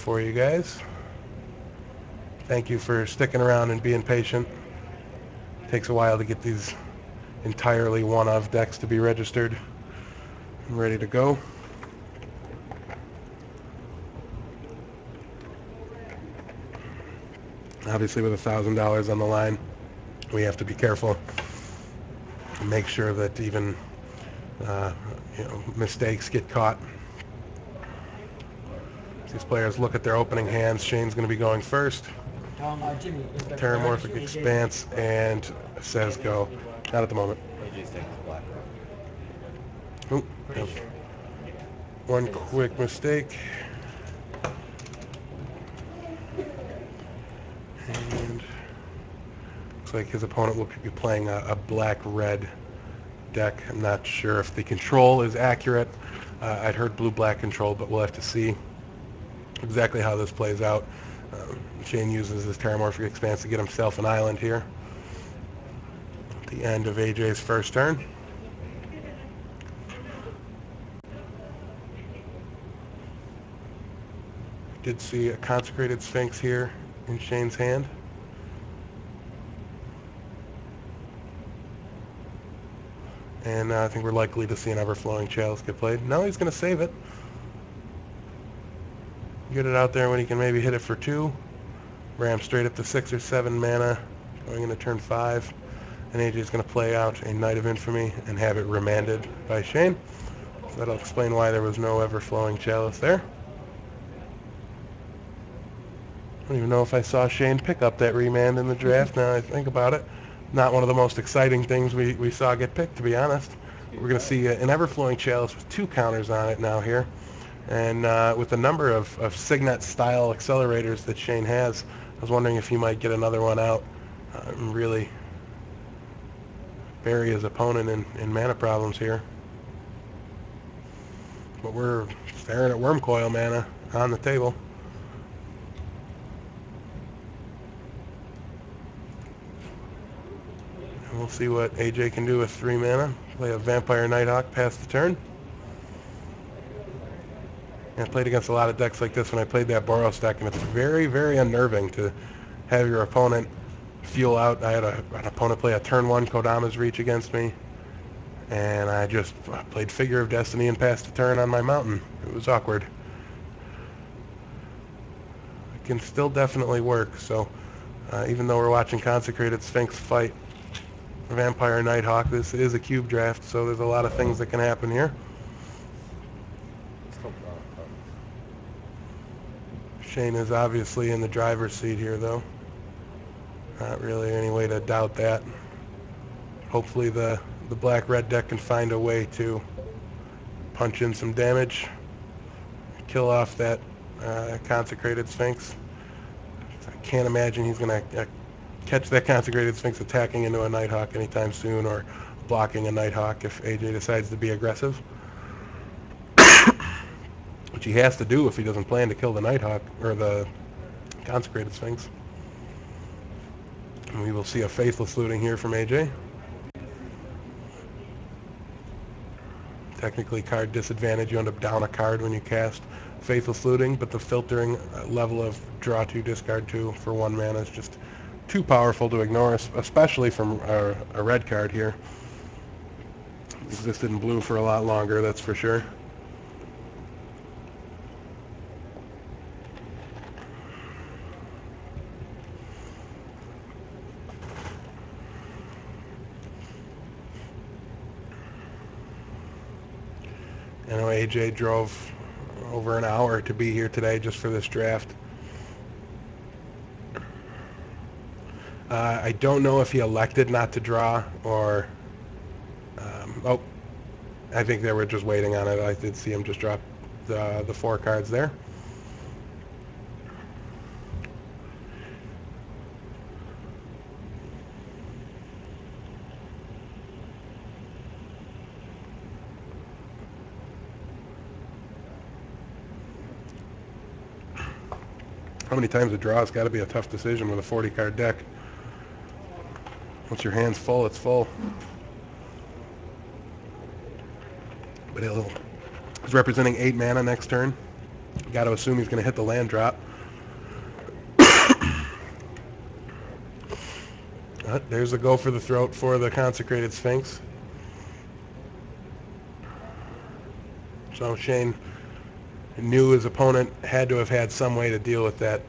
for you guys. Thank you for sticking around and being patient. Takes a while to get these entirely one-of decks to be registered and ready to go. Obviously with $1,000 on the line, we have to be careful and make sure that even mistakes get caught. These players look at their opening hands. Shane's going to be going first. Jimmy, Terramorphic Expanse and says go. Not at the moment. Oop, one quick mistake. And looks like his opponent will be playing a black-red deck. I'm not sure if the control is accurate. I'd heard blue-black control, but we'll have to see exactly how this plays out. Shane uses his Terramorphic Expanse to get himself an island here at the end of AJ's first turn. Did see a Consecrated Sphinx here in Shane's hand. And I think we're likely to see an Everflowing Chalice get played. No, he's going to save it. Get it out there when he can maybe hit it for 2. Ram straight up to 6 or 7 mana going into turn 5. And AJ's going to play out a Knight of Infamy and have it remanded by Shane. So that'll explain why there was no Everflowing Chalice there. I don't even know if I saw Shane pick up that remand in the draft, now I think about it. Not one of the most exciting things we saw get picked, to be honest. We're going to see an Everflowing Chalice with 2 counters on it now here. And with the number of Signet-style accelerators that Shane has, I was wondering if he might get another one out and really bury his opponent in mana problems here. But we're staring at Wormcoil mana on the table. And we'll see what AJ can do with 3 mana. Play a Vampire Nighthawk past the turn. I played against a lot of decks like this when I played that Boros deck, and it's very, very unnerving to have your opponent fuel out. I had an opponent play a turn 1 Kodama's Reach against me, and I just played Figure of Destiny and passed the turn on my mountain. It was awkward. It can still definitely work, so even though we're watching Consecrated Sphinx fight Vampire Nighthawk, this is a cube draft, so there's a lot of things that can happen here. Shane is obviously in the driver's seat here, though. Not really any way to doubt that. Hopefully the black-red deck can find a way to punch in some damage, kill off that Consecrated Sphinx. I can't imagine he's going to catch that Consecrated Sphinx attacking into a Nighthawk anytime soon, or blocking a Nighthawk if AJ decides to be aggressive. Which he has to do if he doesn't plan to kill the Nighthawk, or the Consecrated Sphinx. And we will see a Faithless Looting here from AJ. Technically card disadvantage, you end up down a card when you cast Faithless Looting, but the filtering level of draw 2, discard 2 for 1 mana is just too powerful to ignore, especially from a red card here. Existed in blue for a lot longer, that's for sure. I know AJ drove over an hour to be here today just for this draft. I don't know if he elected not to draw, or oh, I think they were just waiting on it. I did see him just drop the 4 cards there. How many times a draw has got to be a tough decision with a 40-card deck. Once your hand's full, it's full. But he's representing 8 mana next turn. Got to assume he's going to hit the land drop. There's a go for the throat for the Consecrated Sphinx. So Shane knew his opponent had to have had some way to deal with that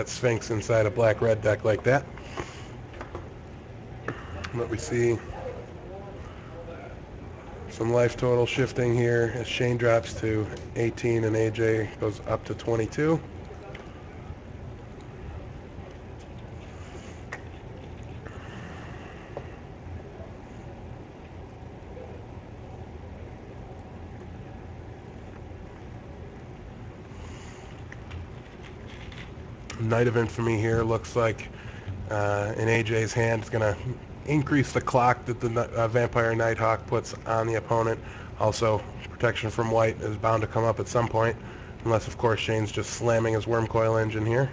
Sphinx inside a black-red deck like that. But we see some life total shifting here as Shane drops to 18 and AJ goes up to 22. Knight of Infamy here looks like in AJ's hand is going to increase the clock that the Vampire Nighthawk puts on the opponent. Also, protection from white is bound to come up at some point, unless of course Shane's just slamming his Wormcoil Engine here.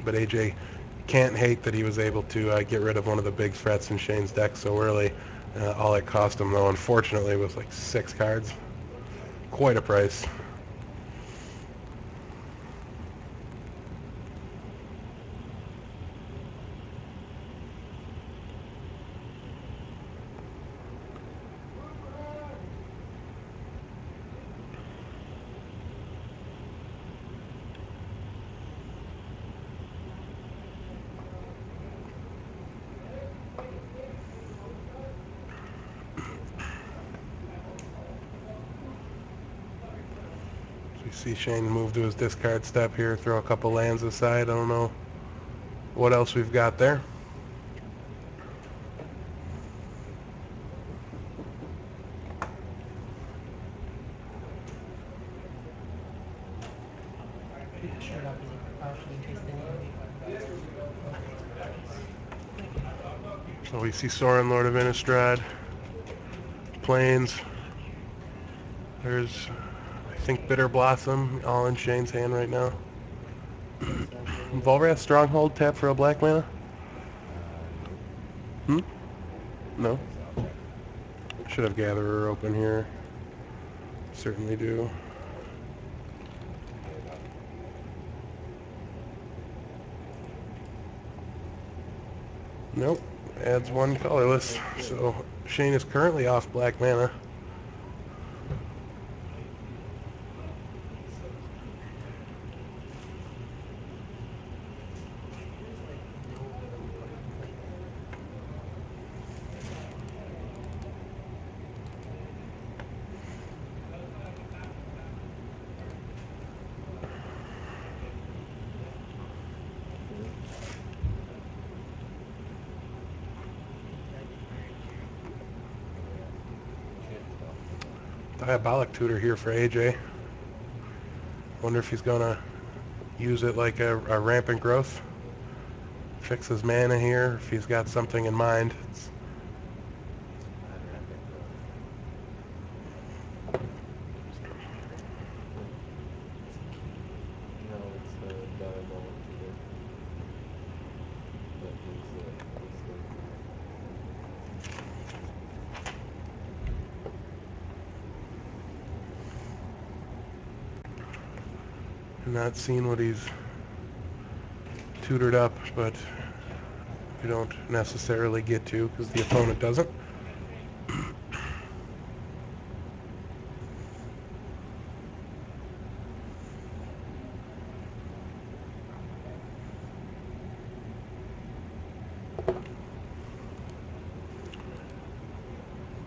But AJ can't hate that he was able to get rid of one of the big threats in Shane's deck so early. All it cost him, though, unfortunately, was like 6 cards. Quite a price. You see Shane move to his discard step here, throw a couple lands aside. I don't know what else we've got there. So we see Sorin, Lord of Innistrad, Plains. There's, I think, Bitter Blossom, all in Shane's hand right now. Volrath Stronghold, tap for a black mana? No? Should have Gatherer open here. Certainly do. Nope. Adds 1 colorless. So Shane is currently off black mana. Diabolic Tutor here for AJ. Wonder if he's gonna use it like a rampant growth. Fix his mana here, if he's got something in mind. Not seen what he's tutored up, but you don't necessarily get to because the opponent doesn't.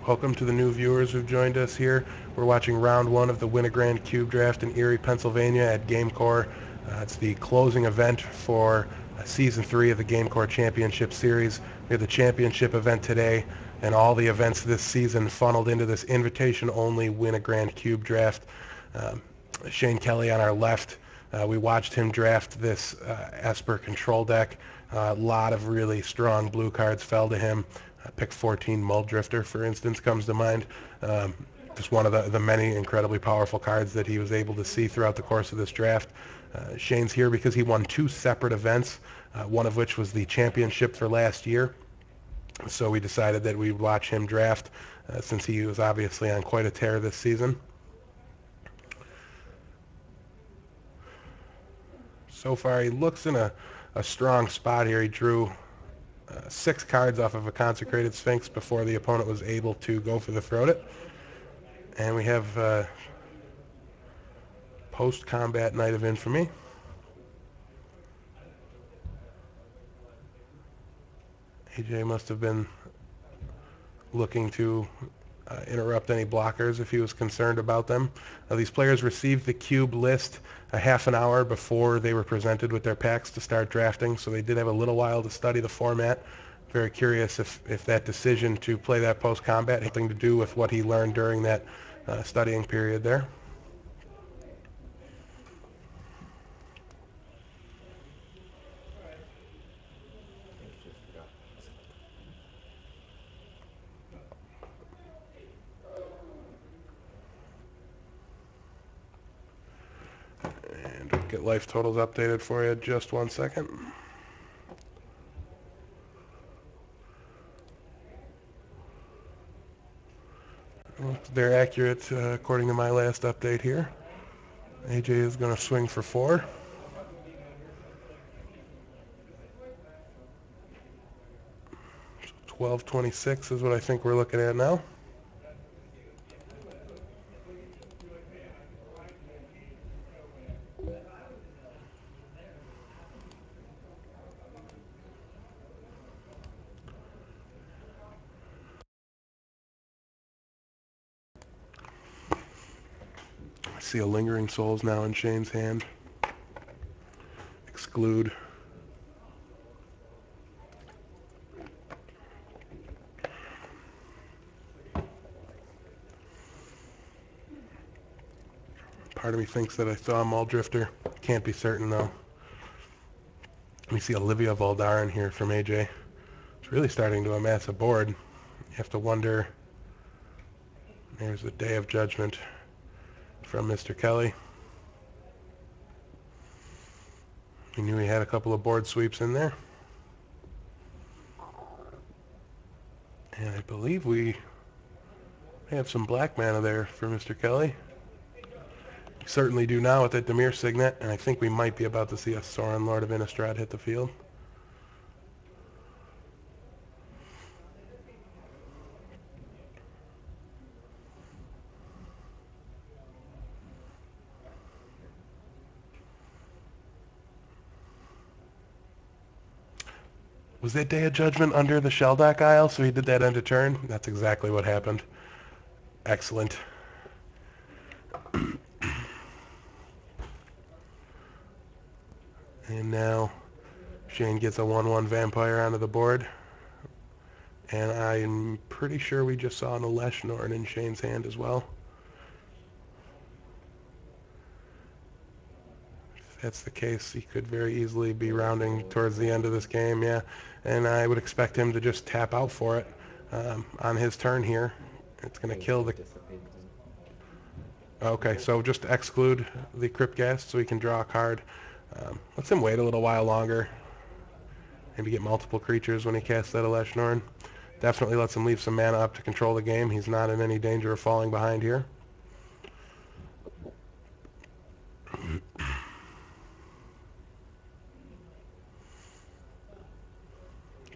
Welcome to the new viewers who've joined us here. We're watching round 1 of the Win a Grand Cube Draft in Erie, Pennsylvania at GameCore. It's the closing event for Season 3 of the GameCore Championship Series. We have the championship event today, and all the events this season funneled into this invitation-only Win a Grand Cube Draft. Shane Kelly on our left, we watched him draft this Esper control deck. A lot of really strong blue cards fell to him. Pick 14 Muldrifter, for instance, comes to mind. Just one of the many incredibly powerful cards that he was able to see throughout the course of this draft. Shane's here because he won 2 separate events, one of which was the championship for last year. So we decided that we'd watch him draft since he was obviously on quite a tear this season. So far, he looks in a strong spot here. He drew 6 cards off of a Consecrated Sphinx before the opponent was able to go for the Throat It. And we have post-combat Night of Infamy. AJ must have been looking to interrupt any blockers if he was concerned about them. These players received the cube list a half an hour before they were presented with their packs to start drafting, so they did have a little while to study the format. Very curious if that decision to play that post-combat had something to do with what he learned during that studying period there. And we'll get life totals updated for you just 1 second. Well, they're accurate according to my last update here. AJ is going to swing for 4. So 1226 is what I think we're looking at now. I see a Lingering Souls now in Shane's hand. Exclude. Part of me thinks that I saw a Muldrifter. Can't be certain though. We see Olivia Voldaren here from AJ. It's really starting to amass a board. You have to wonder. There's the Day of Judgment from Mr. Kelly. We knew he had a couple of board sweeps in there. And I believe we have some black mana there for Mr. Kelly. We certainly do now with that Dimir Signet, and I think we might be about to see a Sorin, Lord of Innistrad, hit the field. Was that Day of Judgment under the Shelldock Isle, so he did that end of turn? That's exactly what happened. Excellent. And now Shane gets a 1/1 vampire onto the board. And I'm pretty sure we just saw an Elesh Norn in Shane's hand as well. If that's the case, he could very easily be rounding towards the end of this game, yeah. And I would expect him to just tap out for it on his turn here. It's going to kill the... Okay, so just exclude the Crypt Ghast so he can draw a card. Let's him wait a little while longer. Maybe get multiple creatures when he casts that Elesh Norn. Definitely lets him leave some mana up to control the game. He's not in any danger of falling behind here.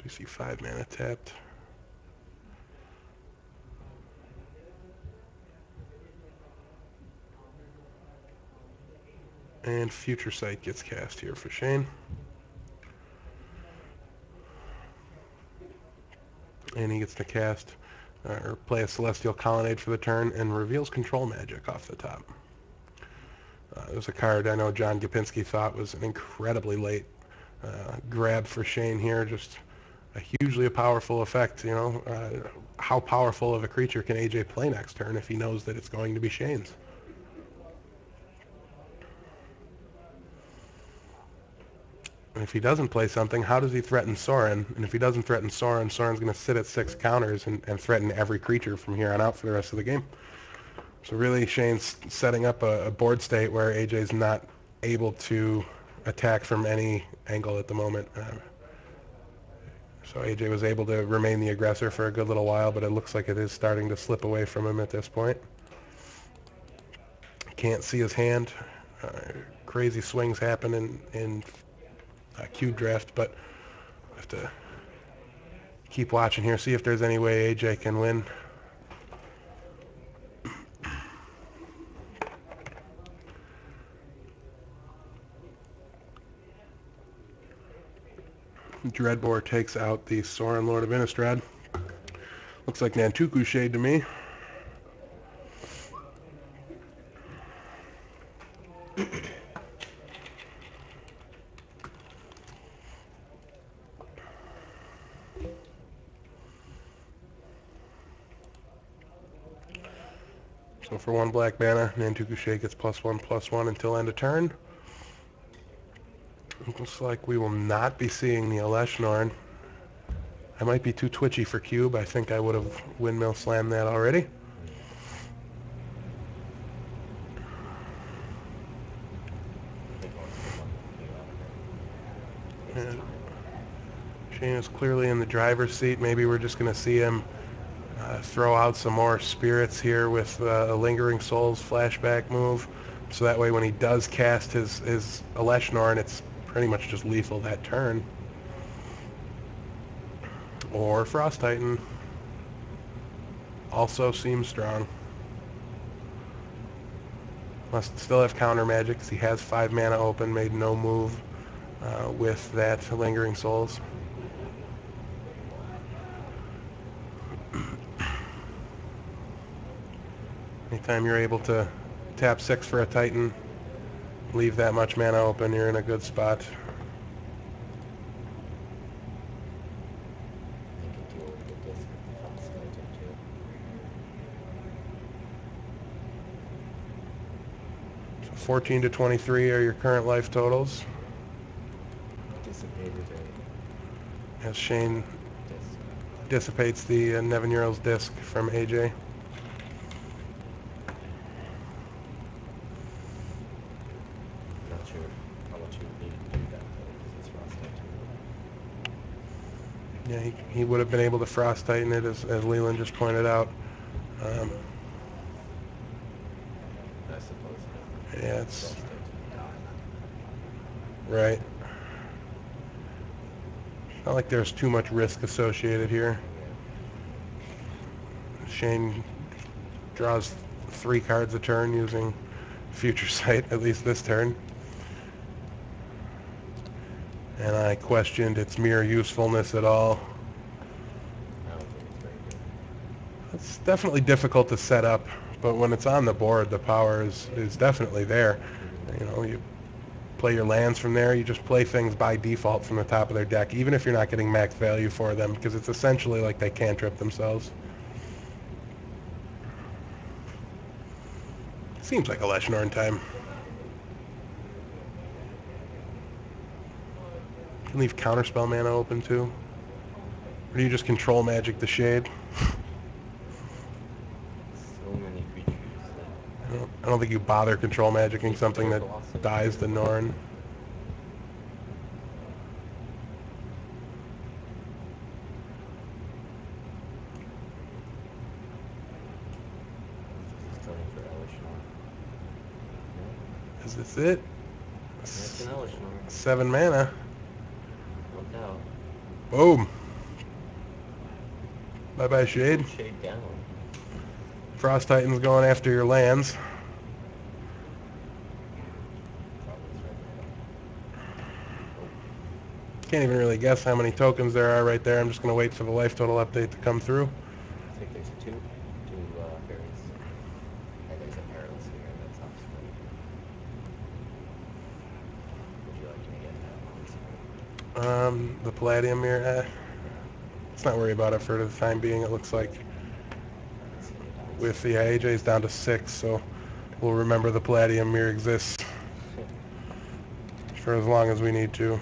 We see 5 mana tapped. And Future Sight gets cast here for Shane. And he gets to cast or play a Celestial Colonnade for the turn and reveals Control Magic off the top. There's a card I know John Gopinski thought was an incredibly late grab for Shane here. Just a hugely powerful effect, you know. How powerful of a creature can AJ play next turn if he knows that it's going to be Shane's? And if he doesn't play something, how does he threaten Sorin? And if he doesn't threaten Sorin, Sorin's going to sit at 6 counters and threaten every creature from here on out for the rest of the game. So really, Shane's setting up a board state where AJ's not able to attack from any angle at the moment. So AJ was able to remain the aggressor for a good little while, but it looks like it is starting to slip away from him at this point. Can't see his hand. crazy swings happen in cube draft, but I have to keep watching here, see if there's any way AJ can win. Dreadbore takes out the Sorin Lord of Innistrad. Looks like Nantuku Shade to me. So for 1 black mana, Nantuku Shade gets +1/+1 until end of turn. It looks like we will not be seeing the Elesh Norn. I might be too twitchy for cube. I think I would have windmill slammed that already. And Shane is clearly in the driver's seat. Maybe we're just going to see him throw out some more spirits here with a Lingering Souls flashback move. So that way when he does cast his Elesh Norn, it's pretty much just lethal that turn. Or Frost Titan. Also seems strong. Must still have counter magic because he has 5 mana open, made no move with that Lingering Souls. Anytime you're able to tap 6 for a Titan, leave that much mana open, you're in a good spot. So 14 to 23 are your current life totals. As Shane dissipates the Nevinyrral's Disc from AJ. Yeah, he would have been able to Frost Titan it, as Leland just pointed out. I suppose. Yeah, it's... Right. Not like there's too much risk associated here. Shane draws 3 cards a turn using Future Sight, at least this turn. And I questioned its mere usefulness at all. I don't think it's very good. It's definitely difficult to set up, but when it's on the board, the power is definitely there. You know, you play your lands from there, you just play things by default from the top of their deck, even if you're not getting max value for them, because it's essentially like they cantrip themselves. Seems like Elesh Norn time. Can leave counterspell mana open too. Or do you just control magic the Shade? So many creatures. I don't think you bother control magicking something that dies the Norn. Starting for Elesh Norn. Is this it? That's an Elesh Norn. 7 mana. Look out. Boom. Bye-bye, Shade. Shade down. Frost Titan's going after your lands. Can't even really guess how many tokens there are right there. I'm just going to wait for the life total update to come through. I think there's two fairies. And there's a perilous here that's off screen. Would you like me to get that? The Palladium Mirror, let's not worry about it for the time being, it looks like. With the AJ's down to 6, so we'll remember the Palladium Mirror exists for as long as we need to.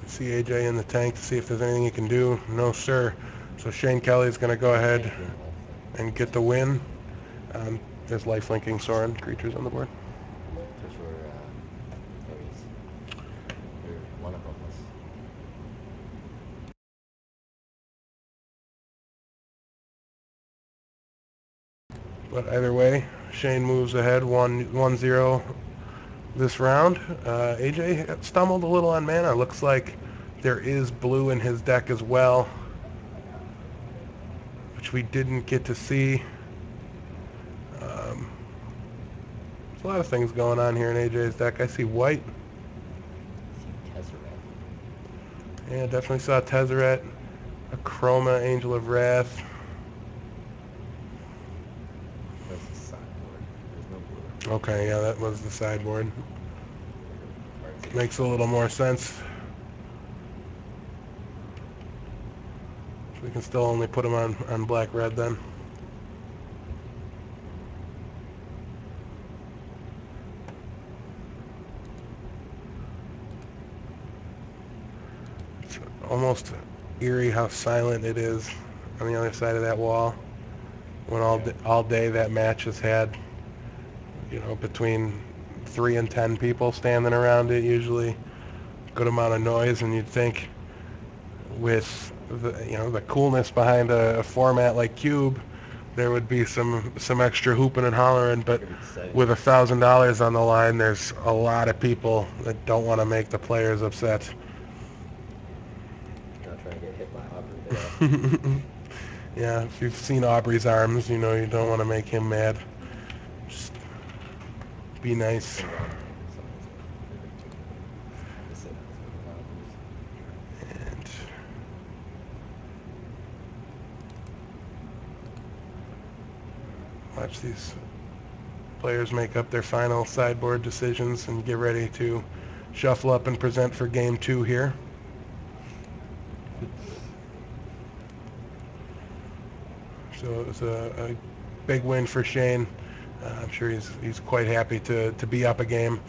See AJ in the tank to see if there's anything he can do. No, sir. So Shane Kelly's going to go ahead, and get the win. There's lifelinking Sorin creatures on the board. Those were fairies. One of them was. But either way, Shane moves ahead 1-0 this round. AJ stumbled a little on mana. Looks like there is blue in his deck as well, which we didn't get to see. There's a lot of things going on here in AJ's deck. I see white. See Tezzeret. Yeah, definitely saw Tezzeret, a Chroma, Angel of Wrath. That's the sideboard. There's no blue. Okay, yeah, that was the sideboard. Cards. Makes a little more sense. We can still only put them on black-red then. It's almost eerie how silent it is on the other side of that wall. When all day that match has had, between 3 and 10 people standing around it, usually good amount of noise, and you'd think with the coolness behind a format like Cube, there would be some extra hooping and hollering, but with $1,000 on the line, there's a lot of people that don't want to make the players upset. Not trying to get hit by Aubrey. Yeah, if you've seen Aubrey's arms, you know you don't want to make him mad. Just be nice. And watch these players make up their final sideboard decisions and get ready to shuffle up and present for game 2 here. So it was a big win for Shane. I'm sure he's quite happy to be up a game.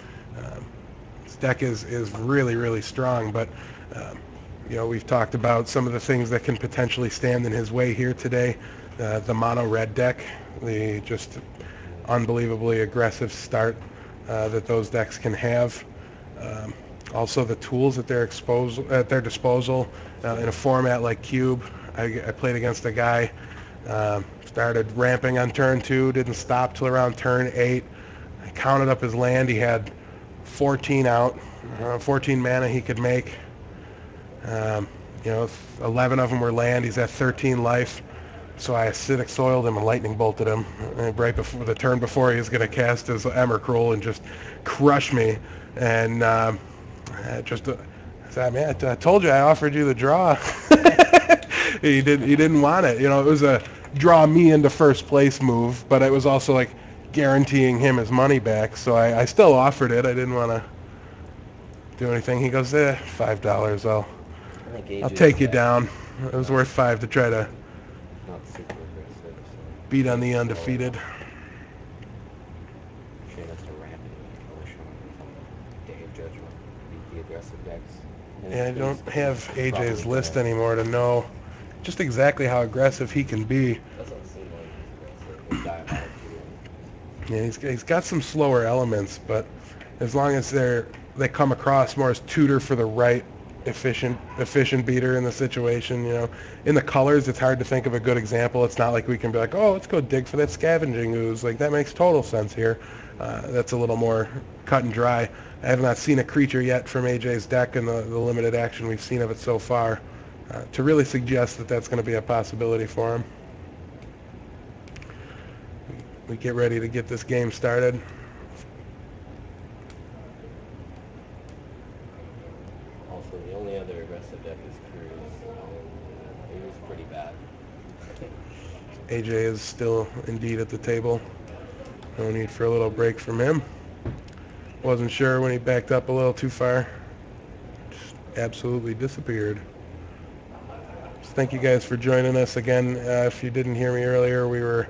His deck is really, really strong, but we've talked about some of the things that can potentially stand in his way here today. The mono red deck, the just unbelievably aggressive start that those decks can have. Also the tools at their disposal in a format like Cube. I played against a guy. Started ramping on turn 2, didn't stop till around turn 8. I counted up his land. He had 14 out, 14 mana he could make. 11 of them were land. He's at 13 life. So I acidic soiled him and lightning bolted him right before the turn before he was going to cast his Emrakul and just crush me. And I said, man, I told you I offered you the draw. He didn't want it. It was a draw me into first place move, but it was also like guaranteeing him his money back. So I still offered it. I didn't want to do anything. He goes, $5. I'll take you down. It was worth $5 to try to Not super aggressive. So beat on the undefeated. Shane has to ramp it like Dave Judgment. Beat the aggressive decks. Yeah, I don't have AJ's list anymore to know just exactly how aggressive he can be. Doesn't seem like he's aggressive. Yeah, he's got some slower elements, but as long as they come across more as tutor for the right efficient beater in the situation, in the colors, it's hard to think of a good example. It's not like we can be like, oh, let's go dig for that scavenging ooze. Like, that makes total sense here. That's a little more cut and dry. I have not seen a creature yet from AJ's deck in the limited action we've seen of it so far to really suggest that that's going to be a possibility for him. We get ready to get this game started. Also, the only other aggressive deck is Cruz. It was pretty bad. AJ is still indeed at the table. No need for a little break from him. Wasn't sure when he backed up a little too far. Just absolutely disappeared. So thank you guys for joining us again. If you didn't hear me earlier, we were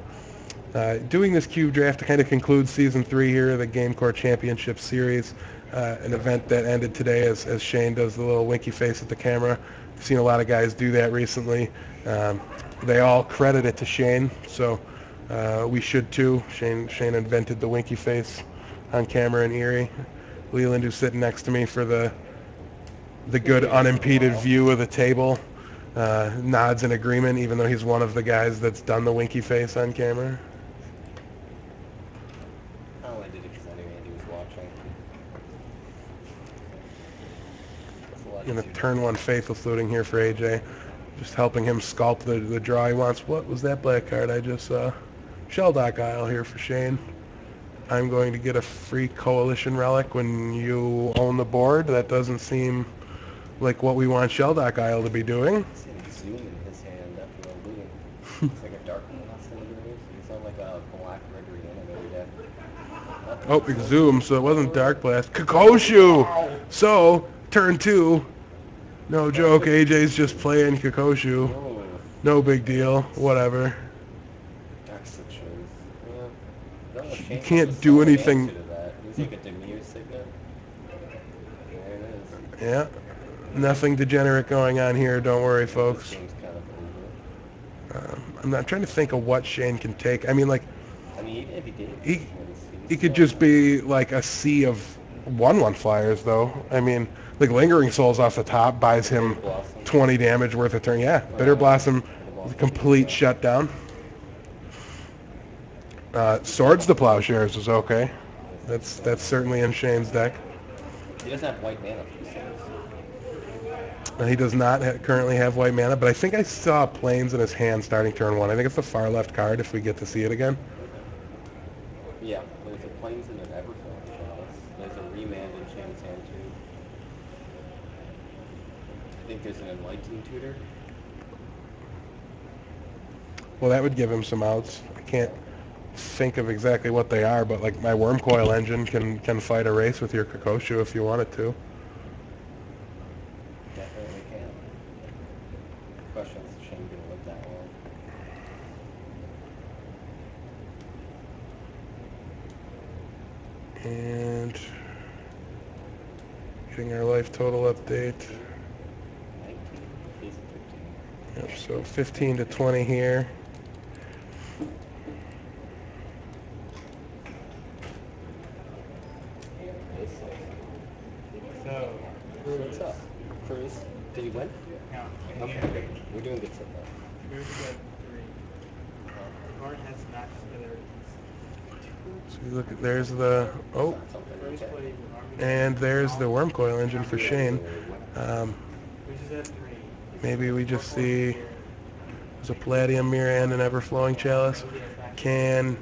doing this Cube Draft to kind of conclude Season 3 here of the GameCore Championship Series, an event that ended today as Shane does the little winky face at the camera. seen a lot of guys do that recently. They all credit it to Shane, so we should too. Shane invented the winky face on camera in Erie. Leland, who's sitting next to me for the good unimpeded view of the table, nods in agreement, even though he's one of the guys that's done the winky face on camera. I only did it because I knew Andy was watching. It's a lot In a easier. turn one faithless looting here for AJ. Just helping him sculpt the draw he wants. What was that black card I just saw? Shelldock Isle here for Shane. I'm going to get a free Coalition relic when you own the board. That doesn't seem like what we want Shelldock Isle to be doing. I see him zoom in his hand after the looting. It's like a dark one. That's the looting. It's not like a black Gregory animated deck. Oh, Exhume, so it wasn't Dark Blast. Kokoshu! So, turn two. No joke, AJ's just playing Kokoshu. Oh, No big deal, whatever. that's the truth. Yeah. No, Shane can't has a do solid anything- answer to that. He's like a Demir signet. There it is. Yeah, nothing degenerate going on here, don't worry folks. Shane's kind of over. I'm not trying to think of what Shane can take. I mean, like, I mean, even if he did, he could just be like a sea of 1/1 flyers, though. I mean, like Lingering Souls off the top buys him 20 damage worth of turn. Yeah, Bitter Blossom, complete shutdown. Swords to Plowshares is okay. That's certainly in Shane's deck. He doesn't have white mana for the Souls. He does not currently have white mana, but I think I saw Plains in his hand starting turn one. I think it's the far left card if we get to see it again. Yeah, there's a Plains and an Everflowing Chalice. There's a Remand in Shane's hand too. I think there's an Enlightened Tutor. Well, that would give him some outs. I can't think of exactly what they are, but like my Wormcoil Engine can fight a race with your Kokoshu if you want it to. Definitely can. Question is Shane gonna live that long? And getting our life total update. 19. He's a 15. Yep, so 15 to 20 here. So, What's up? Cruz? Did he win? no, Okay, good. We're doing good so far. Cruz got 3. Martin has matched together. So you look at, there's the, oh, Something Cruz okay. plays with Army. and there's the Wormcoil Engine for Shane. Cruz is at 3. Maybe we just see there's a Palladium Mirror and an Everflowing Chalice. Can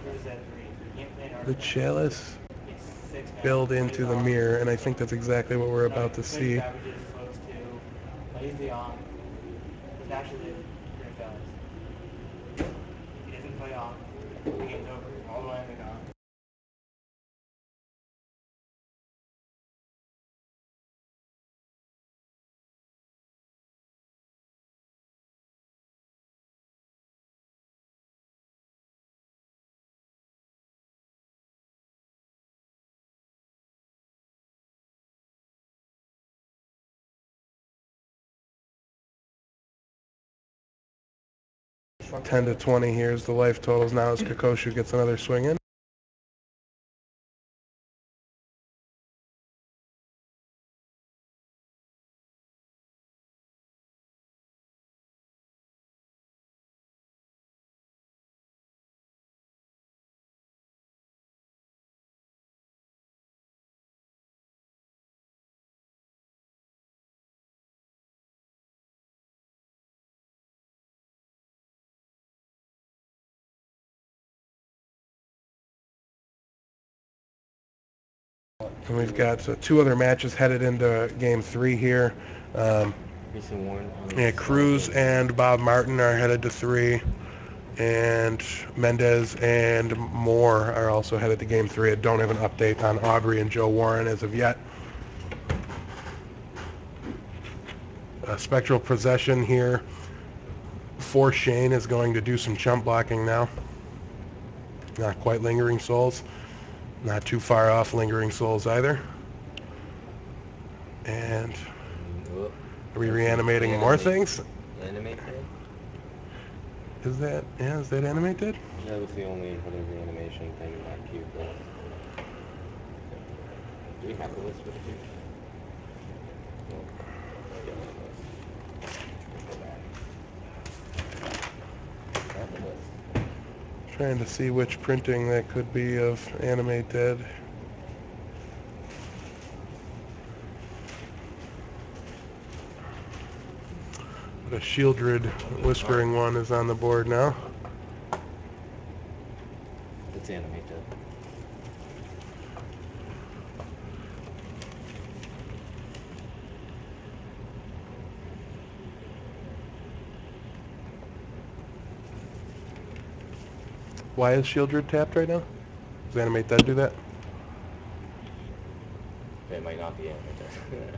Cruz is at 3. You can't play an the Army. Chalice It's 6 now. build into the mirror? And I think that's exactly what we're about to Plays see. Savages, floats 2. Plays the on. Does actually do Green Fellas. He doesn't play on. The game's over. All the way in the on. So 10 to 20 here's the life totals now as Kokoshu gets another swing in. And we've got two other matches headed into game 3 here. Recent Warren. Yeah, Cruz and Bob Martin are headed to 3. And Mendez and Moore are also headed to game 3. I don't have an update on Aubrey and Joe Warren as of yet. Spectral Possession here for Shane is going to do some chump blocking now. Not quite Lingering Souls. Not too far off Lingering Souls either. And Are we reanimating more things? Animate Dead? Is that Animate Dead? That was the only other reanimation thing in that queue. Do we have the list with it here? No. Yeah, the list. Go back. Have the list. Trying to see which printing that could be of Animate Dead. The Shieldred Whispering one is on the board now. It's Animate Dead. Why is Shieldred tapped right now? Does Animate Dead do that? It might not be Animate Dead.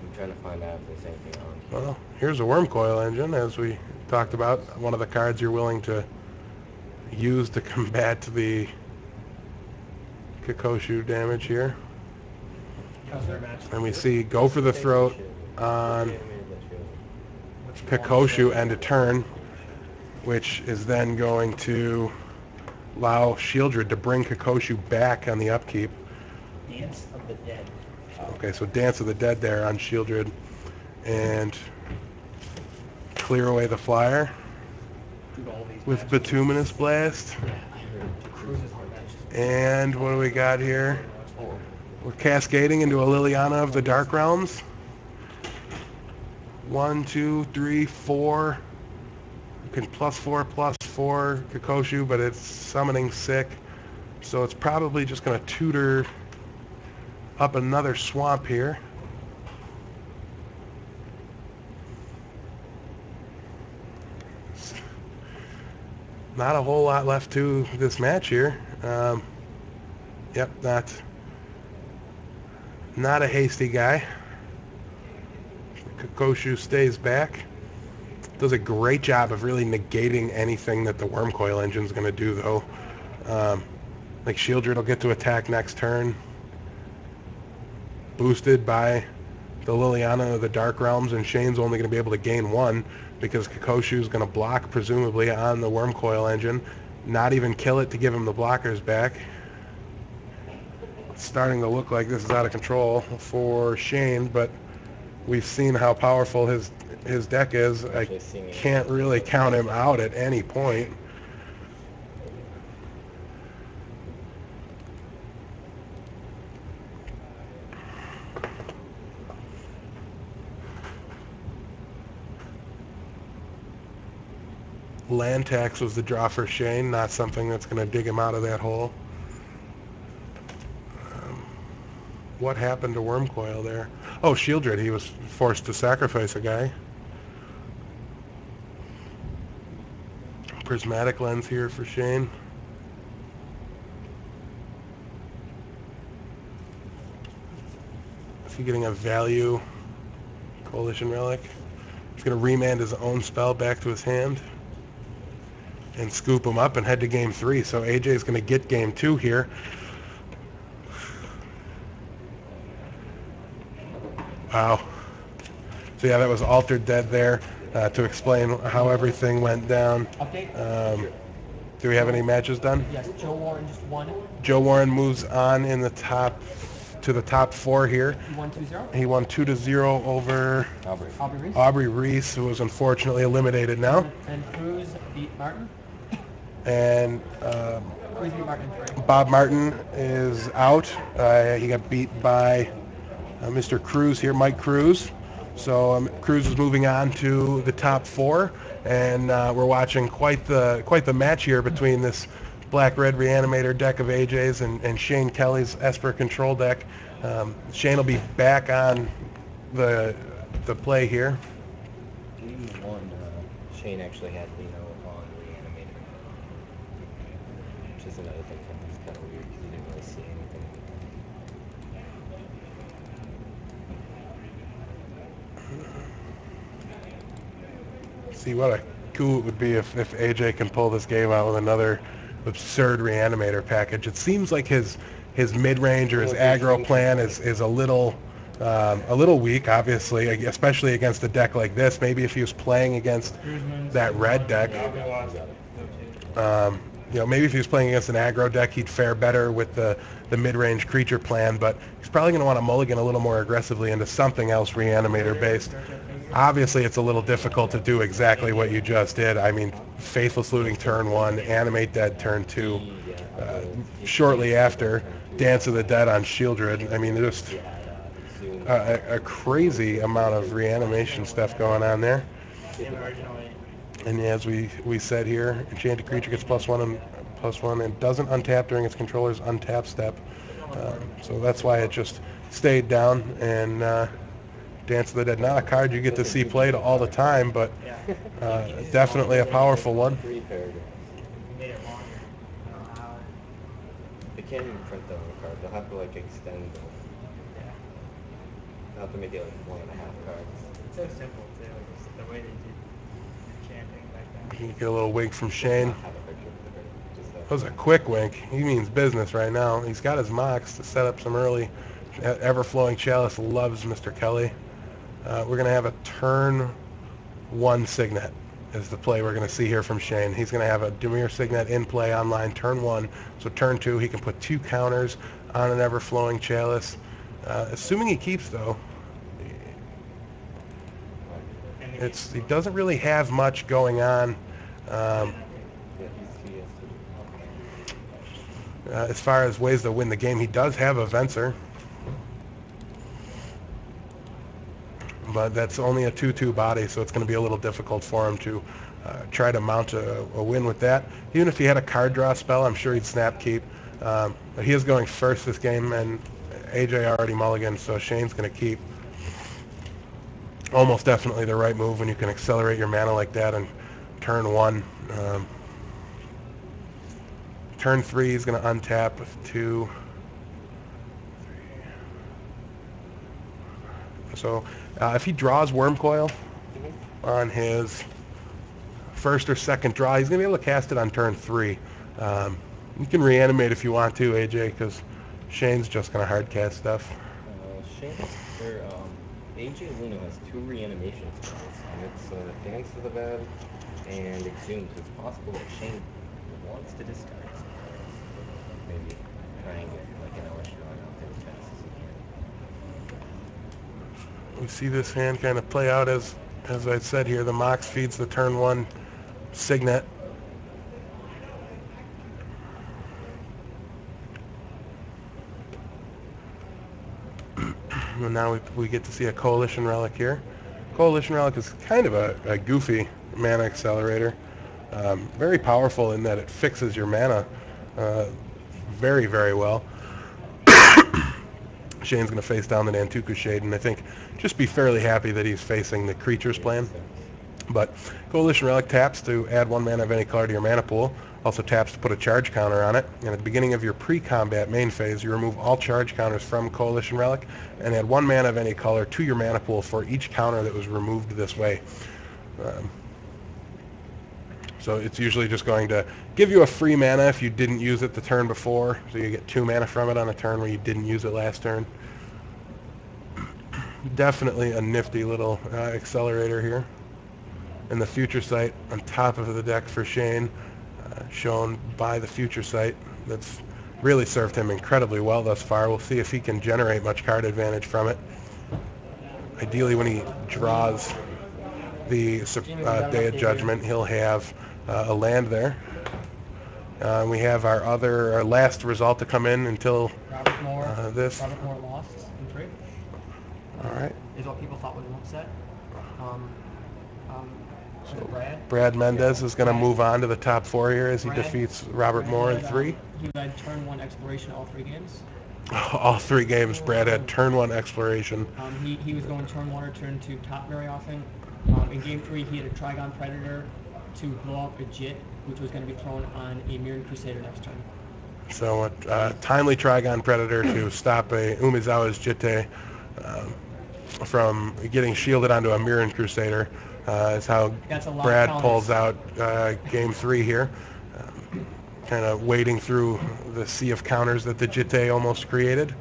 I'm trying to find out if there's anything on here. Well, here's a Worm Coil Engine, as we talked about. One of the cards you're willing to use to combat the Kakoshu damage here. How's their match? And we see Go for the Throat on Kakoshu end of turn, which is then going to allow Shieldred to bring Kakoshu back on the upkeep. Dance of the Dead. Okay, so Dance of the Dead there on Shieldred, and clear away the flyer with Bituminous Blast. And what do we got here? We're cascading into a Liliana of the Dark Realms. 1, 2, 3, 4. You can +4/+4 Kakoshu, but it's summoning sick. So it's probably just going to tutor up another swamp here. Not a whole lot left to this match here. Yep, not a hasty guy. Kakoshu stays back. Does a great job of really negating anything that the Worm Coil Engine's going to do, though. Like Shieldred will get to attack next turn, boosted by the Liliana of the Dark Realms, and Shane's only going to be able to gain 1 because Kakoshu's going to block, presumably, on the Worm Coil Engine. Not even kill it to give him the blockers back. It's starting to look like this is out of control for Shane, but we've seen how powerful his deck is. I can't really count him out at any point. Land tax was the draw for Shane, not something that's going to dig him out of that hole. What happened to Worm Coil there? Oh, Shieldred, he was forced to sacrifice a guy. Prismatic Lens here for Shane. Is he getting a value Coalition Relic? He's going to remand his own spell back to his hand and scoop him up and head to game 3. So AJ is going to get game 2 here. Wow. So yeah, that was Altered Dead there to explain how everything went down. Update? Do we have any matches done? Yes, Joe Warren just won. Joe Warren moves on in the top to the top 4 here. He won 2-0. He won 2-0 over Aubrey Reese, who was unfortunately eliminated now. And Cruz beat Martin. And Cruz beat Martin in 3. Bob Martin is out. He got beat by Mr. Cruz here, Mike Cruz. So Cruz is moving on to the top 4, and we're watching quite the match here between this Black-Red Reanimator deck of AJ's and Shane Kelly's Esper Control deck. Shane will be back on the play here. Game 1, Shane actually had Lino on Reanimator, which is another thing that's kind of weird because he didn't really see anything. See what a coup it would be if AJ can pull this game out with another absurd Reanimator package. It seems like his mid-range or his aggro plan is a little A little weak, obviously, especially against a deck like this. Maybe if he was playing against Cruiseman's that red deck, Robin Watts, go to. you know, maybe if he was playing against an aggro deck, he'd fare better with the mid-range creature plan, but he's probably going to want to mulligan a little more aggressively into something else Reanimator-based. Obviously, it's a little difficult to do exactly what you just did. I mean, Faithless Looting turn 1, Animate Dead turn 2, shortly after, Dance of the Dead on Shieldred. I mean, just a crazy amount of reanimation stuff going on there. Same originally. And as we said here, enchanted creature gets +1 and doesn't untap during its controller's untap step. So that's why it just stayed down. And Dance of the Dead, not a card you get to see played all the time, but definitely a powerful one. Three paragraphs. We made it longer. I don't know how. They can't even print them on the card. They'll have to like extend them. Yeah. They'll have to make it like 1.5 cards. It's so simple too. Just the way they did chanting back then. You get a little wink from Shane. Not have a picture of the card. Just That was a quick wink. He means business right now. He's got his mocks to set up some early. Everflowing Chalice loves Mr. Kelly. We're going to have a turn 1 Signet is the play we're going to see here from Shane. He's going to have a Dimir Signet in play online turn 1. So turn 2, he can put 2 counters on an Everflowing Chalice. Assuming he keeps, though, he doesn't really have much going on. yeah, As far as ways to win the game, he does have a Venser, but that's only a 2/2 body, so it's going to be a little difficult for him to try to mount a win with that. Even if he had a card draw spell, I'm sure he'd snap keep. But he is going first this game, and AJ already mulliganed, so Shane's going to keep. Almost definitely the right move when you can accelerate your mana like that in turn 1. Turn 3 is going to untap with 2, 3. So if he draws Worm Coil on his first or second draw, he's going to be able to cast it on turn 3. You can reanimate if you want to, AJ, because Shane's just going to hard cast stuff. AJ Luna has 2 reanimation spells, and it's Dance of the Dead and Exhumed. So it's possible that Shane wants to discard some cards. Maybe trying it like an LS drawing out there as fast as he can. We see this hand kind of play out as I said here. The Mox feeds the turn 1 Signet. And now we get to see a Coalition Relic here. Coalition Relic is kind of a goofy mana accelerator. Very powerful in that it fixes your mana very, very well. Shane's going to face down the Nantuko Shade, and I think just be fairly happy that he's facing the creatures plan. But Coalition Relic taps to add 1 mana of any color to your mana pool. Also taps to put a charge counter on it. And at the beginning of your pre-combat main phase, you remove all charge counters from Coalition Relic and add 1 mana of any color to your mana pool for each counter that was removed this way. So it's usually just going to give you a free mana if you didn't use it the turn before. So you get 2 mana from it on a turn where you didn't use it last turn. Definitely a nifty little accelerator here. And the Future Sight on top of the deck for Shane, shown by the Future Sight. That's really served him incredibly well thus far. We'll see if he can generate much card advantage from it. Ideally, when he draws the Day of Judgment, he'll have a land there. We have our last result to come in until Robert Moore. this. Robert Moore lost in 3. All right. Is what people thought was an upset. So Brad. Brad Mendez is going to move on to the top 4 here as he defeats Robert Moore in 3. He led turn 1 exploration all 3 games. All 3 games, Brad had turn 1 exploration. He was going turn 1 or turn 2 top very often. In game 3, he had a Trigon Predator to blow up a Jit, which was going to be thrown on a Mirran Crusader next turn. So a timely Trigon Predator to stop a Umezawa's Jitte from getting shielded onto a Mirran Crusader is how Brad pulls out game 3 here. Kind of wading through the sea of counters that the Jitte almost created.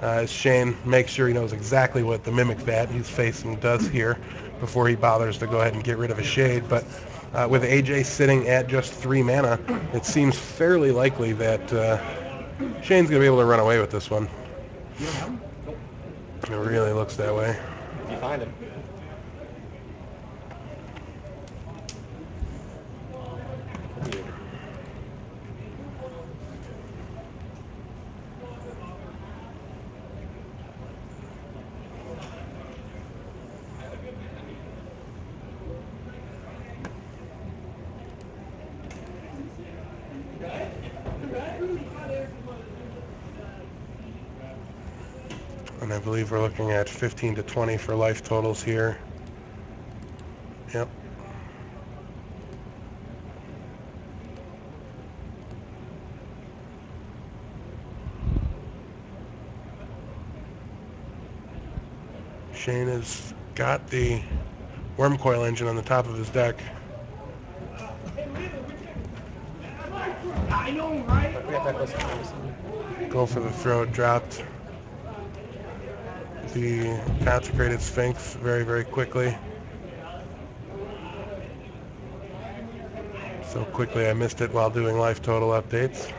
as Shane makes sure he knows exactly what the Mimic Vat he's facing does here before he bothers to go ahead and get rid of a Shade. But with AJ sitting at just 3 mana, it seems fairly likely that Shane's going to be able to run away with this one. You don't have them? It really looks that way. If you find him. Could be over here. And I believe we're looking at 15 to 20 for life totals here. Yep. Shane has got the Worm Coil engine on the top of his deck. I know, right? We got that close to Jameson. Go for the throw, dropped the Consecrated Sphinx very, very quickly. So quickly I missed it while doing life total updates.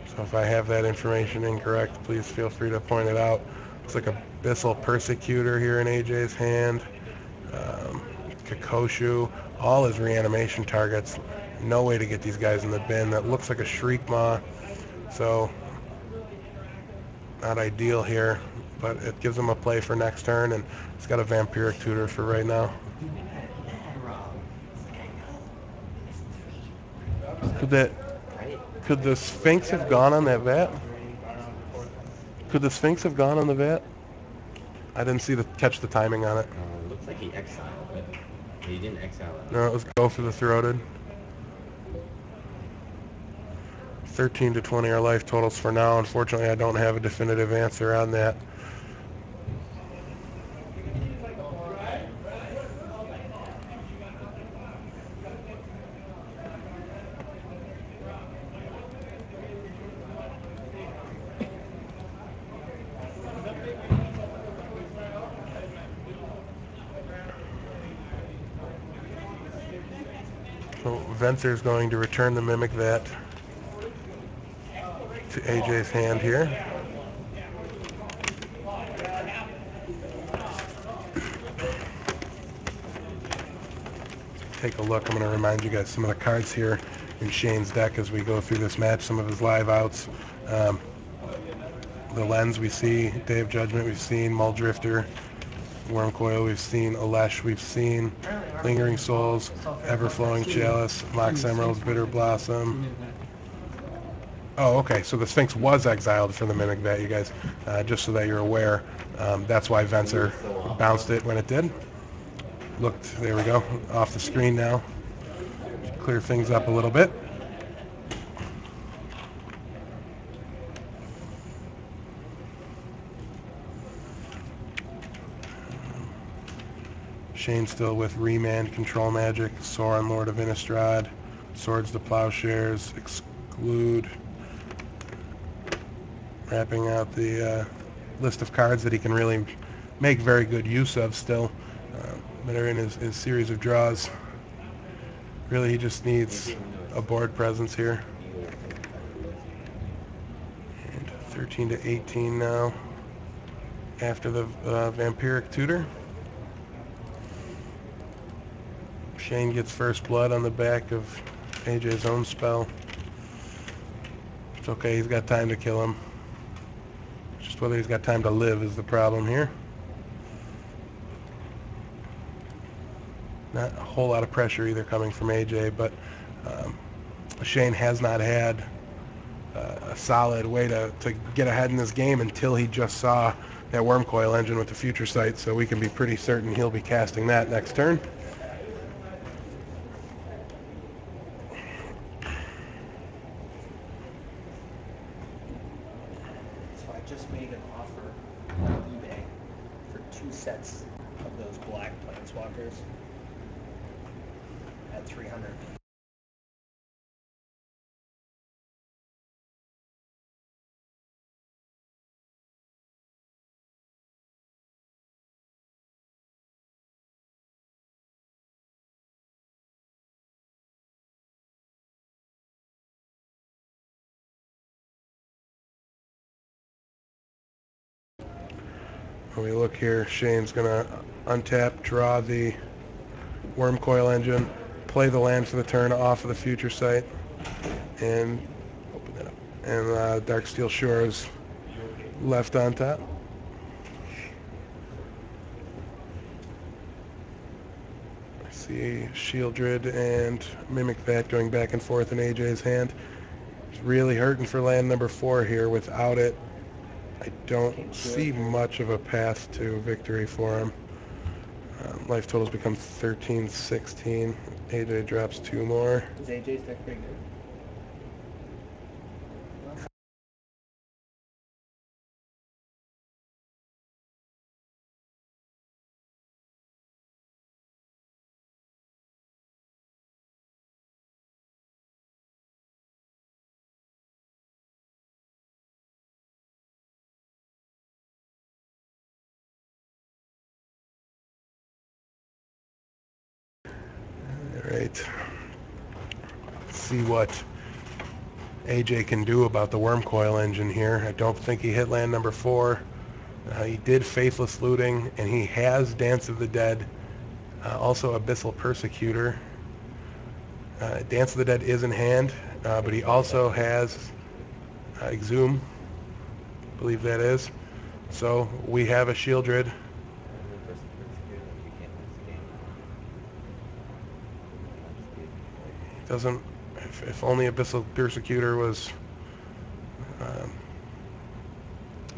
So if I have that information incorrect, please feel free to point it out. Looks like a Abyssal Persecutor here in AJ's hand. Kakoshu, all his reanimation targets. No way to get these guys in the bin. That looks like a Shriekmaw. So not ideal here, but it gives him a play for next turn, and he's got a Vampiric Tutor for right now. Could the Sphinx have gone on that Vat? Could the Sphinx have gone on the Vat? I didn't catch the timing on it. Looks like he exiled, but he didn't exile it. No, let's go for the Throated. 13 to 20 are life totals for now. Unfortunately, I don't have a definitive answer on that. So Venser's going to return the Mimic Vat to AJ's hand here. Take a look. I'm going to remind you guys some of the cards here in Shane's deck as we go through this match, some of his live outs. The Lens we see, Day of Judgment we've seen, Muldrifter, Wormcoil we've seen, Alesh we've seen, Lingering Souls, Everflowing Chalice, Mox Emeralds, Bitter Blossom. Oh, okay, so the Sphinx was exiled from the Mimic Vat, you guys, just so that you're aware. That's why Venser bounced it when it did. Looked, there we go, off the screen now. Clear things up a little bit. Shane still with Remand, Control Magic, Sauron, Lord of Innistrad, Swords to Plowshares, Exclude. Wrapping out the list of cards that he can really make very good use of still, that are in his series of draws. Really, he just needs a board presence here. And 13 to 18 now after the Vampiric Tutor. Shane gets first blood on the back of AJ's own spell. It's okay, he's got time to kill him. Just whether he's got time to live is the problem here. Not a whole lot of pressure either coming from AJ, but Shane has not had a solid way to get ahead in this game until he just saw that Wormcoil engine with the Future Sight, so we can be pretty certain he'll be casting that next turn. So I just made an offer on eBay for 2 sets of those black Planeswalkers at 300. When we look here, Shane's gonna untap, draw the Worm Coil Engine, play the land for the turn off of the future sight, and open that up. And Darksteel Shores left on top. I see Shieldred and Mimic Vat going back and forth in AJ's hand. He's really hurting for land number 4 here. Without it, I don't see much of a path to victory for him. Life totals become 13, 16. AJ drops 2 more. Is AJ's deck pretty good? Alright. See what AJ can do about the Worm Coil Engine here. I don't think he hit land number 4. He did Faithless Looting, and he has Dance of the Dead. Also Abyssal Persecutor. Dance of the Dead is in hand, but he also has Exhume. I believe that is. So we have a Shieldred. Doesn't. If only Abyssal Persecutor was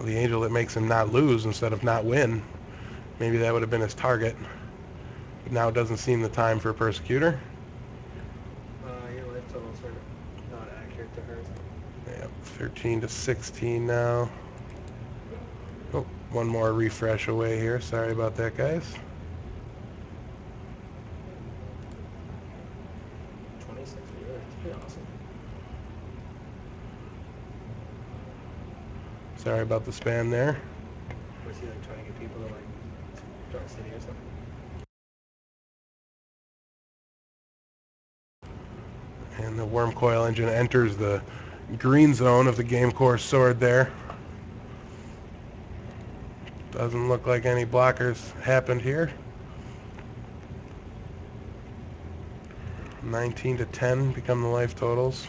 the angel that makes him not lose instead of not win, maybe that would have been his target. But now it doesn't seem the time for Persecutor. Your life totals are not accurate to hers. Yep, 13 to 16 now. Oh, one more refresh away here. Sorry about that, guys. 26, really? That's pretty awesome. Sorry about the spam there. Was he like trying to get people to like Dark City or something? And the Worm Coil Engine enters the green zone of the Game Core Sword there. Doesn't look like any blockers happened here. 19 to 10 become the life totals.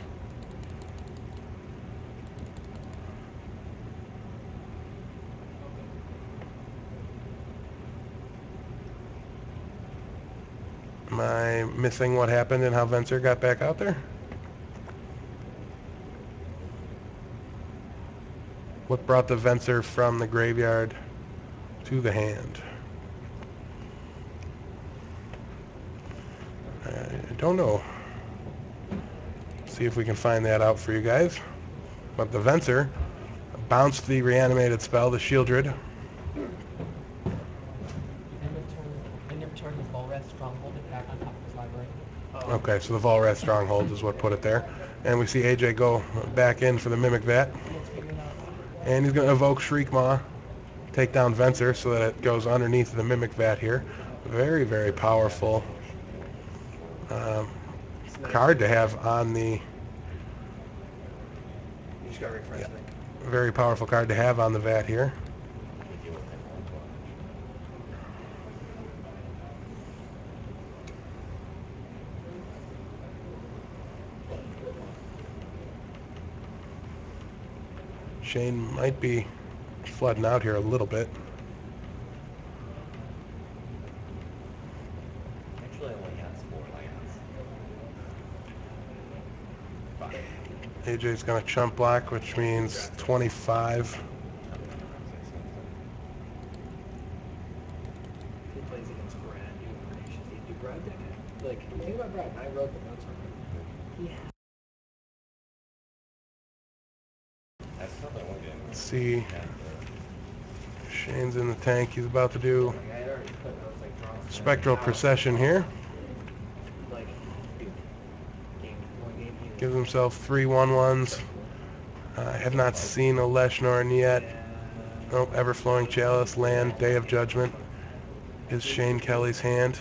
Am I missing what happened and how Venser got back out there? What brought the Venser from the graveyard to the hand? I don't know. See if we can find that out for you guys. But the Venser bounced the reanimated spell, the Shieldred. End of turn, his Volrath Stronghold is back on top of his library. Okay, so the Volrath Stronghold is what put it there. And we see AJ go back in for the Mimic Vat. Let's figure it out. And he's going to evoke Shriekmaw, take down Venser so that it goes underneath the Mimic Vat here. Very, very powerful card to have on the... You just got refresh Yeah. thing. Very powerful card to have on the Vat here. Shane might be flooding out here a little bit. Actually, only has 4 lands. 5. AJ's going to chump block, which means 25. He plays against Brad. Do Brad deck it? Like, the thing about Brad, and I wrote the notes on it. Yeah. I still don't want to See, Shane's in the tank. He's about to do Like, I had already put, I was like, drawing. Spectral Procession here. Like, dude, one game, he Gives himself 3 1/1s. I have not seen a Leshnorn yet. Oh, Everflowing Chalice, land, Day of Judgment is Shane Kelly's hand.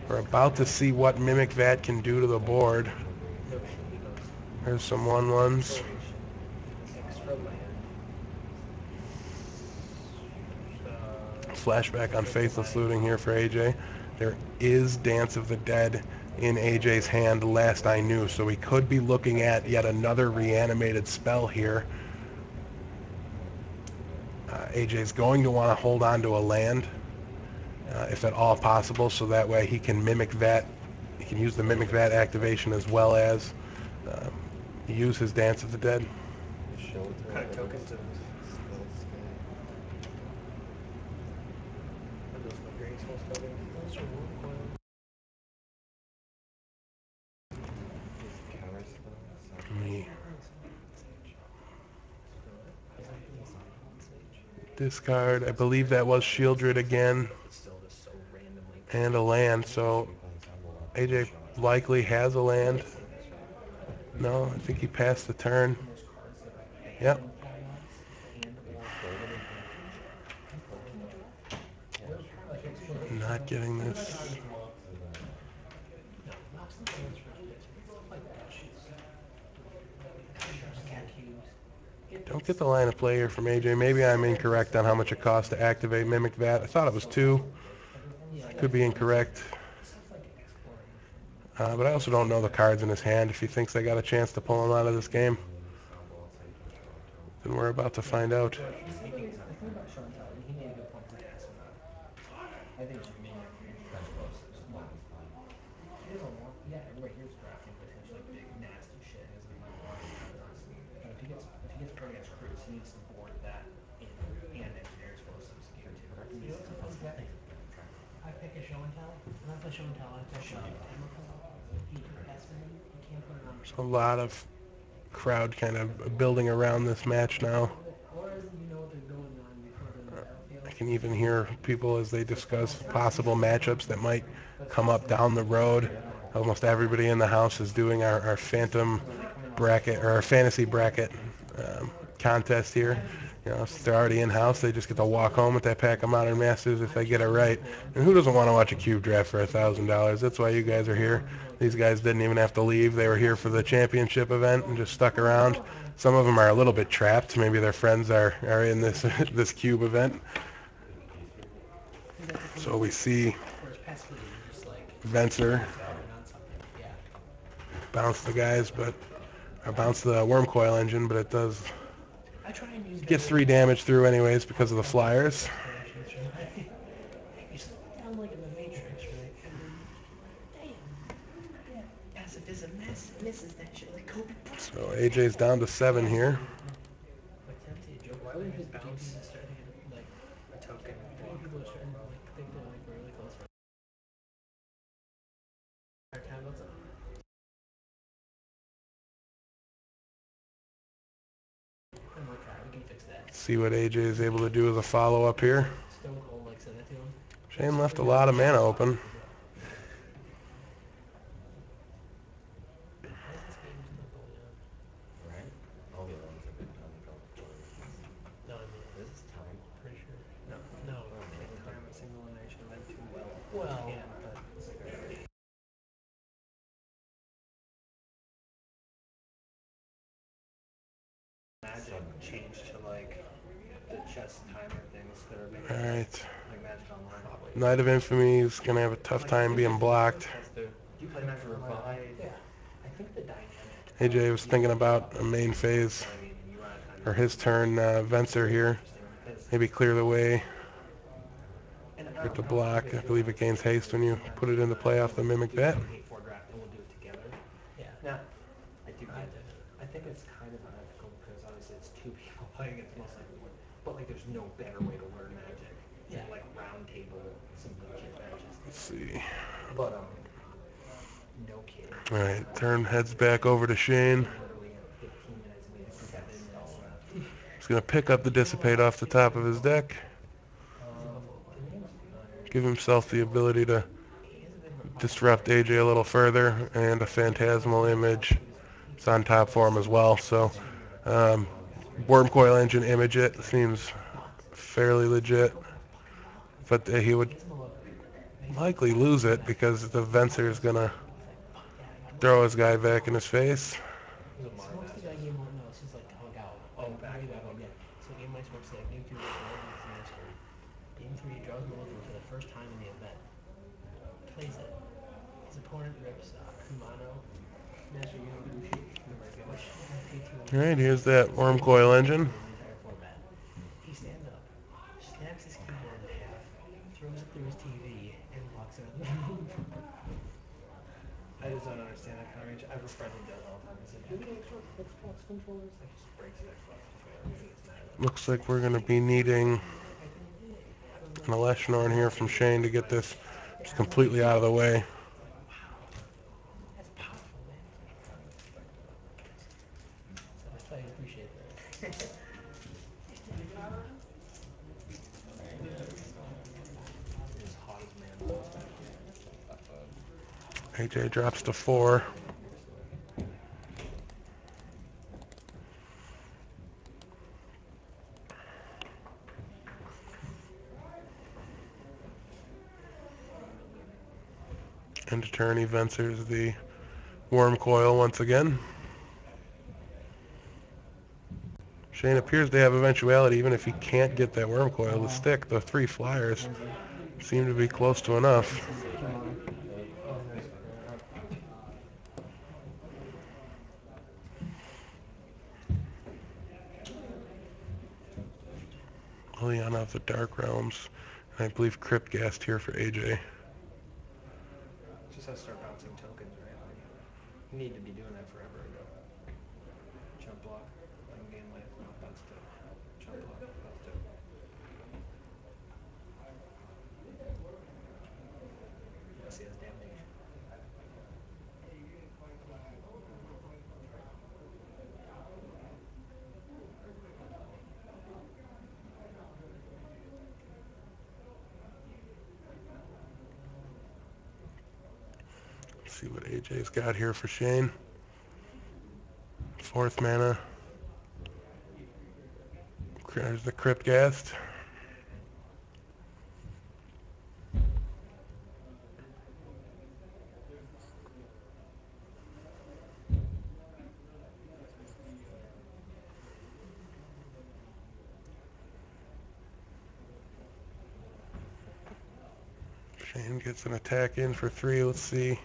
We're about to see what Mimic Vat can do to the board. There's some 1/1s. Extra land. flashback on Faithless Looting here for AJ. There is Dance of the Dead in AJ's hand last I knew, so we could be looking at yet another reanimated spell here. AJ's going to want to hold on to a land, if at all possible, so that way he can mimic that. He can use the Mimic Vat activation as well as use his Dance of the Dead. Show it to What kind of tokens are those Liberating Souls tokens? Those are Wurmcoil. counter spell. Me. Discard. I believe that was Shieldred again, It's still just so randomly. and a land, so AJ likely has a land. No, I think he passed the turn. Yep. Not getting this. Don't get the line of play here from AJ. Maybe I'm incorrect on how much it costs to activate Mimic Vat. I thought it was 2. I could be incorrect. But I also don't know the cards in his hand. If he thinks they got a chance to pull him out of this game, then we're about to find out. I pick a show and tell. I'm not the show and tell. I pick a he that's when you can't put it on. There's a lot of crowd kind of building around this match now. Or as you know what they're going on before they're in the battlefield. I can even hear people as they discuss possible matchups that might come up down the road. Almost everybody in the house is doing our phantom bracket, or our fantasy bracket contest here. You know, if they're already in-house, they just get to walk home with that pack of Modern Masters if they get it right. And who doesn't want to watch a cube draft for $1,000? That's why you guys are here. These guys didn't even have to leave. They were here for the championship event and just stuck around. Some of them are a little bit trapped. Maybe their friends are in this this cube event. So we see Venser bounce the guys, but bounce the Wurmcoil Engine, but it does get 3 damage through anyways because of the flyers. You slow down like in the Matrix, right? Damn. Yeah. Pacifism misses that shit like Kobe. So AJ's down to 7 here. Why would you bounce like a token? People are starting to like think they're like really close. I'm like, we can fix that. See what AJ is able to do as a follow-up here. Stone Cold like send it to him. Shane left a lot of mana open. Right? All the other ones have been done and gone before. No, I mean, This is time. pretty sure. No, time of single elimination went too well. Well, Yeah, but Magic changed to like the chess timer things that are making Alright. like Magic Online. Knight of Infamy is going to have a tough time being blocked. Do you play Magic Online? Yeah. I think the dynamic. AJ was thinking about a main phase, I mean, you run a time or his turn, Venser here. because Maybe clear the way and with the block. I believe it gains haste when you put it into play off the Mimic Vat. hate for draft and we'll do it together. Yeah. Now, I do get it. I think it's kind of unethical because obviously it's 2 people playing against most likely one. But like there's no better way to learn Magic than like round table some legit matches. Let's see. But no kidding. Alright, turn heads back over to Shane. Literally in 15 minutes we had 7 minutes left. He's going to pick up the Dissipate off the top of his deck. Give himself the ability to disrupt AJ a little further, and a Phantasmal Image. It's on top for him as well, so Wurmcoil Engine image it seems fairly legit, but he would likely lose it because the Venser is going to throw his guy back in his face. Smokes the guy game one, no, it's just like hug out. Oh, back. Way back, yeah. So game might smokes like game 2 was master. Game 3, draws Mulligan for the first time in the event. Plays it. His opponent rips Kumano, Master Yonobushi, the regular All right, here's that worm coil engine. the entire format. He stands up, snaps his keyboard in half, throws it through his TV, and walks out of the room. I just don't understand that kind of range. I have a friend who does all the time. He said, "Do you have Xbox controllers?" Like, just breaks an Xbox controller. He gets mad at it. Looks like we're going to be needing an Aleshnorn here from Shane to get this just completely out of the way. That's powerful, man. So that's why I appreciate that. As hot as man. AJ drops to 4. Into turn, he ventures the worm coil once again. Shane appears to have eventuality, even if he can't get that worm coil to stick. The 3 flyers seem to be close to enough. Leon of the Dark Realms, and I believe Cryptghast here for AJ. Just has to start bouncing tokens, right? Like, you need to be doing that forever ago. Jump block, don't gain life, bounce to. Jump block, bounce to. Yes, he has damage. Let's see what AJ's got here for Shane. 4th mana. There's the Cryptghast. Shane gets an attack in for 3. Let's see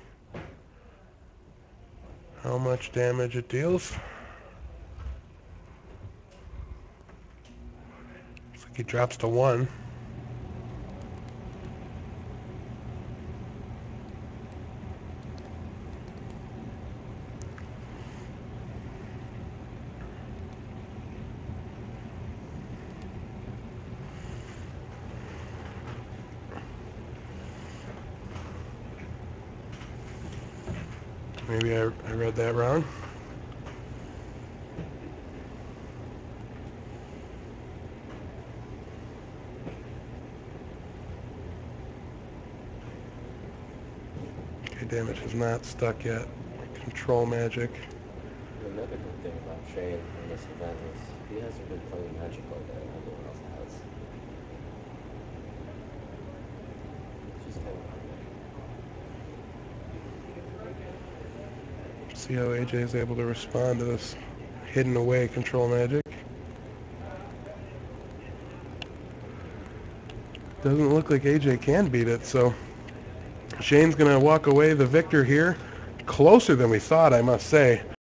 how much damage it deals. Looks like he drops to 1. Maybe I read that wrong. Okay, damage is not stuck yet. Control magic. Another good thing about Shane in this event is he hasn't been playing Magic like that everyone else has. It's just kind of See how AJ is able to respond to this hidden away control magic. Doesn't look like AJ can beat it, so Shane's going to walk away the victor here. Closer than we thought, I must say.